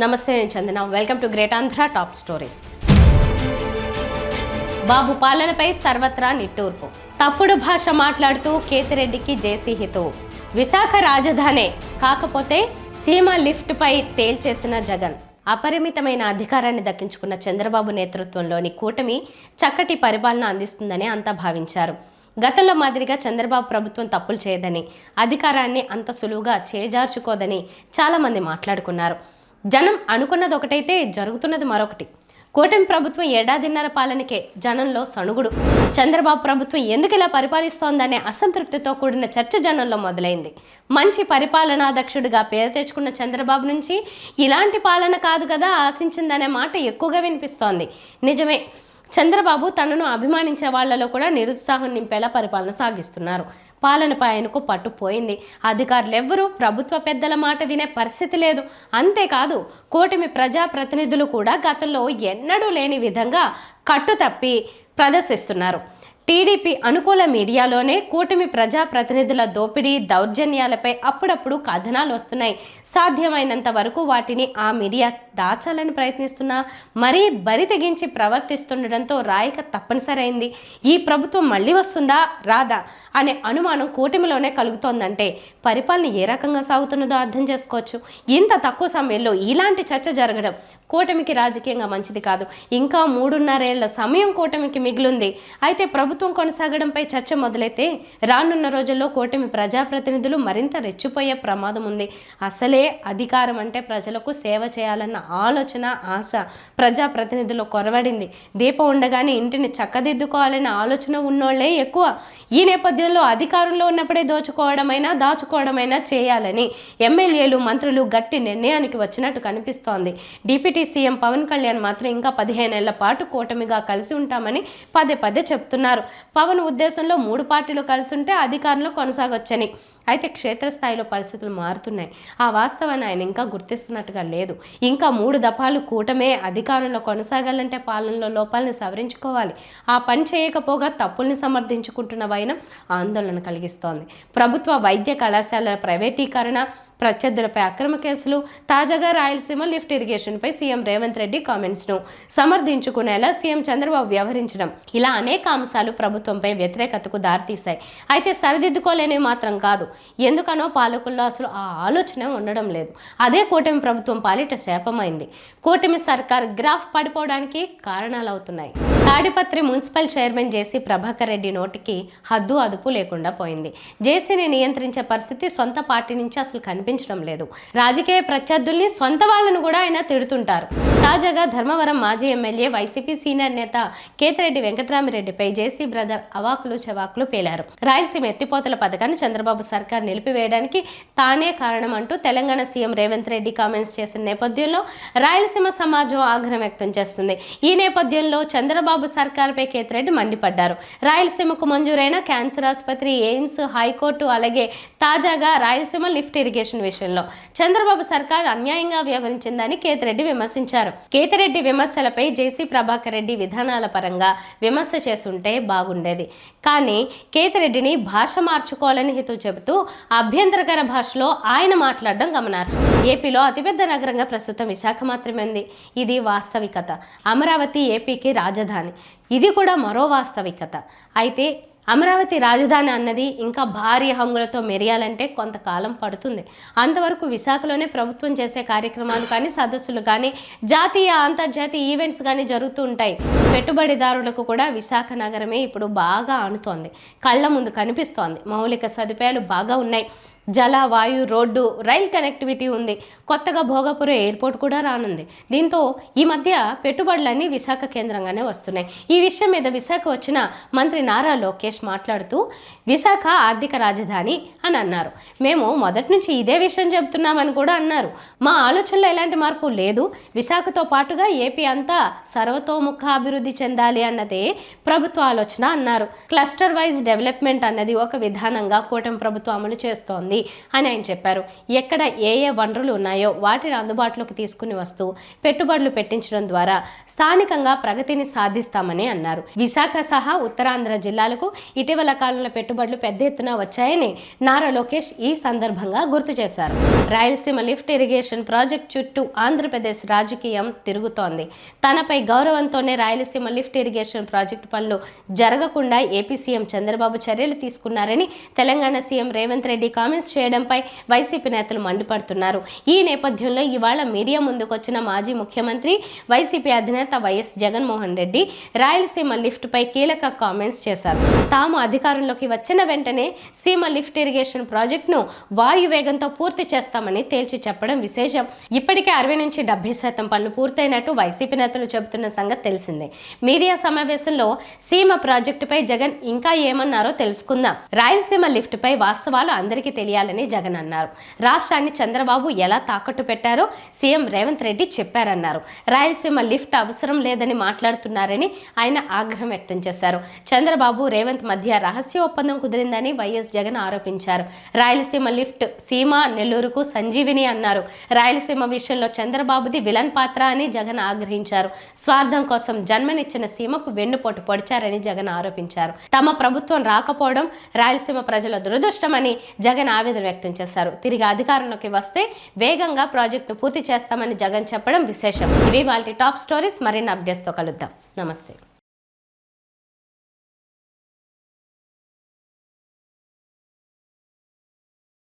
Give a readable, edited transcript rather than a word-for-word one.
నమస్తే, నేను Chandana. Welcome to great Andhra top stories. Babu పాలనపై సర్వత్రా నిట్టూర్పు. తప్పుడు భాష మాట్లాడుతూ కేతిరెడ్డికి జేసీ హితవు. విశాఖ రాజధానే కాకపోతే సీమ లిఫ్ట్ పై తేల్చేసిన జగన్. అపరిమితమైన అధికారాన్ని దక్కించుకున్న చంద్రబాబు నేతృత్వంలోని కూటమి చక్కటి పరిపాలన అందిస్తుందని అంతా భావించారు. గతంలో మాదిరిగా చంద్రబాబు ప్రభుత్వం తప్పులు చేయదని, అధికారాన్ని అంత సులువుగా చేజార్చుకోదని చాలామంది మాట్లాడుకున్నారు. జనం అనుకున్నది ఒకటైతే జరుగుతున్నది మరొకటి. కూటమి ప్రభుత్వం ఏడాదిన్నర పాలనకే జనంలో సణుగుడు. చంద్రబాబు ప్రభుత్వం ఎందుకు ఇలా పరిపాలిస్తోందనే అసంతృప్తితో కూడిన చర్చ జనంలో మొదలైంది. మంచి పరిపాలనాదక్షుడిగా పేరు తెచ్చుకున్న చంద్రబాబు నుంచి ఇలాంటి పాలన కాదు కదా ఆశించిందనే మాట ఎక్కువగా వినిపిస్తోంది. నిజమే, చంద్రబాబు తనను అభిమానించే వాళ్లలో కూడా నిరుత్సాహం నింపేలా పరిపాలన సాగిస్తున్నారు. పాలనపై ఆయనకు పట్టుపోయింది. అధికారులు ఎవ్వరూ ప్రభుత్వ పెద్దల మాట వినే పరిస్థితి లేదు. అంతేకాదు, కూటమి ప్రజాప్రతినిధులు కూడా గతంలో ఎన్నడూ లేని విధంగా కట్టుతప్పి ప్రదర్శిస్తున్నారు. టీడీపీ అనుకూల మీడియాలోనే కూటమి ప్రజాప్రతినిధుల దోపిడీ దౌర్జన్యాలపై అప్పుడప్పుడు కథనాలు వస్తున్నాయి. సాధ్యమైనంత వరకు వాటిని ఆ మీడియా దాచాలని ప్రయత్నిస్తున్నా మరీ బరి తెగించి ప్రవర్తిస్తుండటంతో రాయక తప్పనిసరైంది. ఈ ప్రభుత్వం మళ్ళీ వస్తుందా రాదా అనే అనుమానం కూటమిలోనే కలుగుతోందంటే పరిపాలన ఏ రకంగా సాగుతున్నదో అర్థం చేసుకోవచ్చు. ఇంత తక్కువ సమయంలో ఇలాంటి చర్చ జరగడం కూటమికి రాజకీయంగా మంచిది కాదు. ఇంకా 3.5 ఏళ్ల సమయం కూటమికి మిగిలింది. అయితే ప్రభుత్వం కొనసాగడంపై చర్చ మొదలైతే రానున్న రోజుల్లో కూటమి ప్రజాప్రతినిధులు మరింత రెచ్చిపోయే ప్రమాదం ఉంది. అసలే అధికారం అంటే ప్రజలకు సేవ చేయాలన్న ఆలోచన, ఆశ ప్రజాప్రతినిధులు కొరవడింది. దీపం ఉండగానే ఇంటిని చక్కదిద్దుకోవాలనే ఆలోచన ఉన్నోళ్లే ఎక్కువ. ఈ నేపథ్యంలో అధికారంలో ఉన్నప్పుడే దాచుకోవడమైనా చేయాలని ఎమ్మెల్యేలు, మంత్రులు గట్టి నిర్ణయానికి వచ్చినట్టు కనిపిస్తోంది. డిప్యూటీ సీఎం పవన్ కళ్యాణ్ మాత్రం ఇంకా 15 ఏళ్ల పాటు కూటమిగా కలిసి ఉంటామని పదే చెప్తున్నారు. పవన్ ఉద్దేశంలో 3 పార్టీలు కలిసి ఉంటే అధికారంలో కొనసాగొచ్చని. అయితే క్షేత్రస్థాయిలో పరిస్థితులు మారుతున్నాయి. ఆ వాస్తవాన్ని ఆయన ఇంకా గుర్తిస్తున్నట్టుగా లేదు. ఇంకా 3 దఫాలు కూటమే అధికారంలో కొనసాగాలంటే పాలనలో లోపాలను సవరించుకోవాలి. ఆ పని చేయకపోగా తప్పుల్ని సమర్థించుకుంటున్న వైనం ఆందోళన కలిగిస్తోంది. ప్రభుత్వ వైద్య కళాశాలల ప్రైవేటీకరణ, ప్రత్యర్థులపై అక్రమ కేసులు, తాజాగా రాయలసీమ లిఫ్ట్ ఇరిగేషన్పై సీఎం రేవంత్ రెడ్డి కామెంట్స్ను సమర్థించుకునేలా సీఎం చంద్రబాబు వ్యవహరించడం, ఇలా అనేక అంశాలు ప్రభుత్వంపై వ్యతిరేకతకు దారితీశాయి. అయితే సరిదిద్దుకోలేనివి మాత్రం కాదు. ఎందుకనో పాలకుల్లో అసలు ఆ ఆలోచన ఉండడం లేదు. అదే కూటమి ప్రభుత్వం పాలిట శాపమైంది. కూటమి సర్కార్ గ్రాఫ్ పడిపోవడానికి కారణాలవుతున్నాయి. తాడిపత్రి మున్సిపల్ చైర్మన్ జేసీ ప్రభాకర్ రెడ్డి నోటికి హద్దు అదుపు లేకుండా పోయింది. జేసీని నియంత్రించే పరిస్థితి సొంత పార్టీ నుంచి అసలు కనిపించడం లేదు. రాజకీయ ప్రత్యర్థుల్ని, సొంత వాళ్ళను కూడా ఆయన తిడుతుంటారు. తాజాగా ధర్మవరం మాజీ ఎమ్మెల్యే, వైసీపీ సీనియర్ నేత కేతిరెడ్డి వెంకటరామిరెడ్డిపై జేసీ బ్రదర్ అవాకులు చవాకులు పేలారు. రాయలసీమ ఎత్తిపోతల పథకాన్ని చంద్రబాబు సర్కార్ నిలిపివేయడానికి తానే కారణం అంటూ తెలంగాణ సీఎం రేవంత్ రెడ్డి కామెంట్స్ చేసిన నేపథ్యంలో రాయలసీమ సమాజం ఆగ్రహం వ్యక్తం చేస్తుంది. ఈ నేపథ్యంలో చంద్రబాబు సర్కార్పై కేతిరెడ్డి మండిపడ్డారు. రాయలసీమకు మంజూరైన క్యాన్సర్ ఆసుపత్రి, ఎయిమ్స్, హైకోర్టు, అలాగే తాజాగా రాయలసీమ లిఫ్ట్ ఇరిగేషన్ విషయంలో చంద్రబాబు సర్కార్ అన్యాయంగా వ్యవహరించిందని కేతిరెడ్డి విమర్శించారు. కేతిరెడ్డి విమర్శలపై జేసీ ప్రభాకర్ రెడ్డి విధానాల పరంగా విమర్శ చేసుంటే బాగుండేది. కానీ కేతిరెడ్డిని భాష మార్చుకోవాలని హితవు చెబుతూ అభ్యంతరకర భాషలో ఆయన మాట్లాడడం గమనార్హం. ఏపీలో అతిపెద్ద నగరంగా ప్రస్తుతం విశాఖ మాత్రమే ఉంది. ఇది వాస్తవికత. అమరావతి ఏపీకి రాజధాని. ఇది కూడా మరో వాస్తవికత. అయితే అమరావతి రాజధాని అన్నది ఇంకా భారీ హంగులతో మెరియాలంటే కొంతకాలం పడుతుంది. అంతవరకు విశాఖలోనే ప్రభుత్వం చేసే కార్యక్రమాలు కానీ, సదస్సులు కానీ, జాతీయ అంతర్జాతీయ ఈవెంట్స్ కానీ జరుగుతూ ఉంటాయి. పెట్టుబడిదారులకు కూడా విశాఖ నగరమే ఇప్పుడు బాగా ఆనుతోంది, కళ్ళ ముందు కనిపిస్తోంది. మౌలిక సదుపాయాలు బాగా ఉన్నాయి. జల, వాయు, రోడ్డు, రైల్ కనెక్టివిటీ ఉంది. కొత్తగా భోగాపురం ఎయిర్పోర్ట్ కూడా రానుంది. దీంతో ఈ మధ్య పెట్టుబడులన్నీ విశాఖ కేంద్రంగానే వస్తున్నాయి. ఈ విషయం మీద విశాఖ వచ్చిన మంత్రి నారా లోకేష్ మాట్లాడుతూ విశాఖ ఆర్థిక రాజధాని అని అన్నారు. మేము మొదటి నుంచి ఇదే విషయం చెబుతున్నామని కూడా అన్నారు. మా ఆలోచనలో ఎలాంటి మార్పు లేదు. విశాఖతో పాటుగా ఏపీ అంతా సర్వతోముఖ అభివృద్ధి చెందాలి అన్నదే ప్రభుత్వ ఆలోచన అన్నారు. క్లస్టర్ వైజ్ డెవలప్మెంట్ అన్నది ఒక విధానంగా కూటమి ప్రభుత్వం అమలు చేస్తోంది. జరుగుతోంది అని ఆయన చెప్పారు. ఎక్కడ ఏ వనరులు ఉన్నాయో వాటిని అందుబాటులోకి తీసుకుని వస్తూ పెట్టుబడులు పెట్టించడం ద్వారా స్థానికంగా ప్రగతిని సాధిస్తామని అన్నారు. విశాఖ సహా ఉత్తరాంధ్ర జిల్లాలకు ఇటీవల కాలంలో పెట్టుబడులు పెద్ద ఎత్తున వచ్చాయని నారా లోకేష్ ఈ సందర్భంగా గుర్తు చేశారు. రాయలసీమ లిఫ్ట్ ఇరిగేషన్ ప్రాజెక్ట్ చుట్టూ ఆంధ్రప్రదేశ్ రాజకీయం తిరుగుతోంది. తనపై గౌరవంతోనే రాయలసీమ లిఫ్ట్ ఇరిగేషన్ ప్రాజెక్టు పనులు జరగకుండా ఏపీ సీఎం చంద్రబాబు చర్యలు తీసుకున్నారని తెలంగాణ సీఎం రేవంత్ రెడ్డి కామెంట్స్ చేయడంపై వైసీపీ నేతలు మండిపడుతున్నారు. ఈ నేపథ్యంలో ఇవాళ మీడియా ముందుకొచ్చిన మాజీ ముఖ్యమంత్రి వైసీపీ అధినేత వైఎస్ జగన్మోహన్ రెడ్డి రాయలసీమ లిఫ్ట్ పై కీలక కామెంట్స్ చేశారు. తాము అధికారంలోకి వచ్చిన వెంటనే సీమ లిఫ్ట్ ఇరిగేషన్ ప్రాజెక్టును వాయువేగంతో పూర్తి చేస్తామని తేల్చి చెప్పడం విశేషం. ఇప్పటికే 60-70% పనులు పూర్తయినట్టు వైసీపీ నేతలు చెబుతున్న సంగతి తెలిసిందే. మీడియా సమావేశంలో సీమ ప్రాజెక్టుపై జగన్ ఇంకా ఏమన్నారో తెలుసుకుందాం. రాయలసీమ లిఫ్ట్ పై వాస్తవాలు అందరికీ తెలియాలని జగన్ అన్నారు. రాష్ట్రాన్ని చంద్రబాబు ఎలా తాకట్టు పెట్టారో సీఎం రేవంత్ రెడ్డి చెప్పారన్నారు. రాయలసీమ లిఫ్ట్ అవసరం లేదని మాట్లాడుతున్నారని ఆయన ఆగ్రహం వ్యక్తం చేశారు. చంద్రబాబు రేవంత్ మధ్య రహస్య ఒప్పందం కుదిరిందని వైఎస్ జగన్ ఆరోపించారు. రాయలసీమ లిఫ్ట్ సీమ నెల్లూరుకు సంజీవిని అన్నారు. రాయలసీమ విషయంలో చంద్రబాబుది విలన్ పాత్ర అని జగన్ ఆగ్రహించారు. స్వార్థం కోసం జన్మనిచ్చిన సీమకు వెన్నుపోటు పొడిచారని జగన్ ఆరోపించారు. తమ ప్రభుత్వం రాకపోవడం రాయలసీమ ప్రజల దురదృష్టమని జగన్ ఆవేదన వ్యక్తం చేశారు. తిరిగి అధికారంలోకి వస్తే వేగంగా ప్రాజెక్టును పూర్తి చేస్తామని జగన్ చెప్పడం విశేషం. ఇవి వాళ్ళ టాప్ స్టోరీస్. మరిన్ని అప్డేట్స్తో కలుద్దాం. నమస్తే.